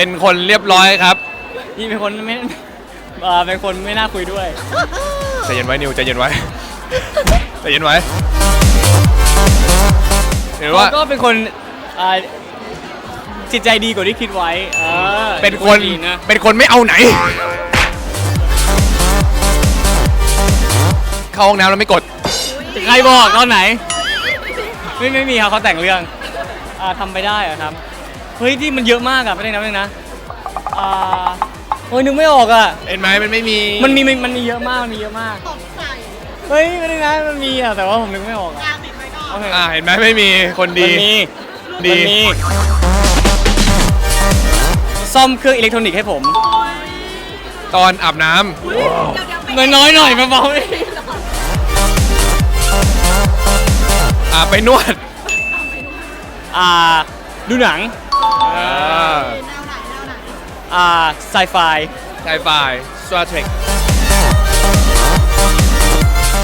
เป็นคนเรียบร้อยครับ นี่เป็นคนไม่เป็นคนไม่น่าคุยด้วย ใจเย็นไว้นิวใจเย็นไว้ ใจเย็นไว้เห็นว่า ก็เป็นคนจิตใจดีกว่าที่คิดไว้เป็นคน ดีนะ เป็นคนไม่เอาไหน เข้าห้องน้ำแล้วไม่กด ใครบอกตอนไหนไม่มีครับเขาแต่งเรื่องทำไปได้อะครับเฮ้ยที่มันเยอะมากอะไม่ได้นะเฮ้ยนึกไม่ออกอะ เห็นไหมมันไม่มี มันมีเยอะมากมันมีเยอะมากเฮ้ยไม่ได้นะมันมีอะแต่ว่าผมนึกไม่ออกอะโอเค เห็นไหมไม่มีคนดี มันมี ดี มันมีซ่อมเครื่องอิเล็กทรอนิกส์ให้ผม ตอนอาบน้ น้อยหน่อยเบาๆเลย ำไปนวด ดูหนังไซไฟ ไซไฟสตาร์เทรค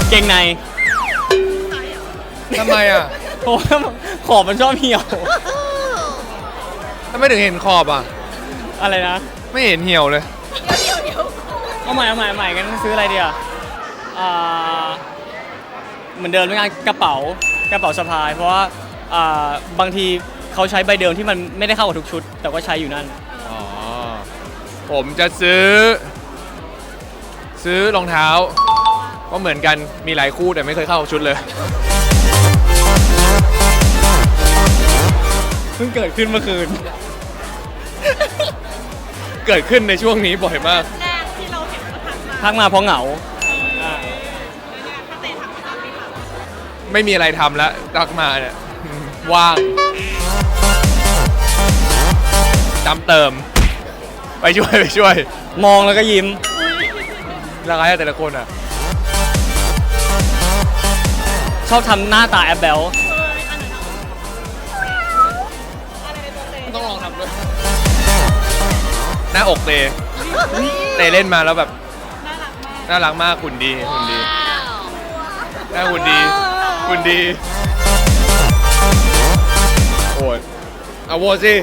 เกงใน ทำไมอ่ะ เพราะว่าขอบมันชอบเหี่ยว ทำไมถึงเห็นขอบอ่ะ อะไรนะ ไม่เห็นเหี่ยวเลย เอาใหม่กันซื้ออะไรดีอ่ะเหมือนเดิมเป็นงานกระเป๋าสะพาย เพราะว่าบางทีเขาใช้ใบเดิมที่มันไม่ได้เข้ากับทุกชุด แต่ว่าใช้อยู่นั่น อ๋อ ผมจะซื้อรองเท้า ก็เหมือนกันมีหลายคู่แต่ไม่เคยเข้ากับชุดเลย เพิ่งเกิดขึ้นเมื่อคืน เกิดขึ้นในช่วงนี้บ่อยมาก แรกที่เราเห็นเขาทักมา ทักมาเพราะเหงา ถ้าเตะทำก็ทำไม่ทำ ไม่มีอะไรทำแล้วรักมาเนี่ยว่างจำเติม ไปช่วย มองแล้วก็ยิ้ม ละลายแต่ละคนอ่ะ ชอบทำหน้าตาแอบแบล ต้องลองทำด้วย หน้าอกเตเล่นมาแล้วแบบ น่ารักมากหุ่นดีหน้าหุ่นดีโหวตเอาโหวตสิ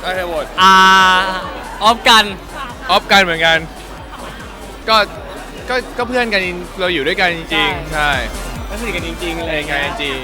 ได้โหวต ออฟกัน ออฟกันเหมือนกัน ก็เพื่อนกันเราอยู่ด้วยกันจริงๆ ใช่ ก็สนิทกันจริงๆ อะ อะไร ไร กัน เงี้ย จริง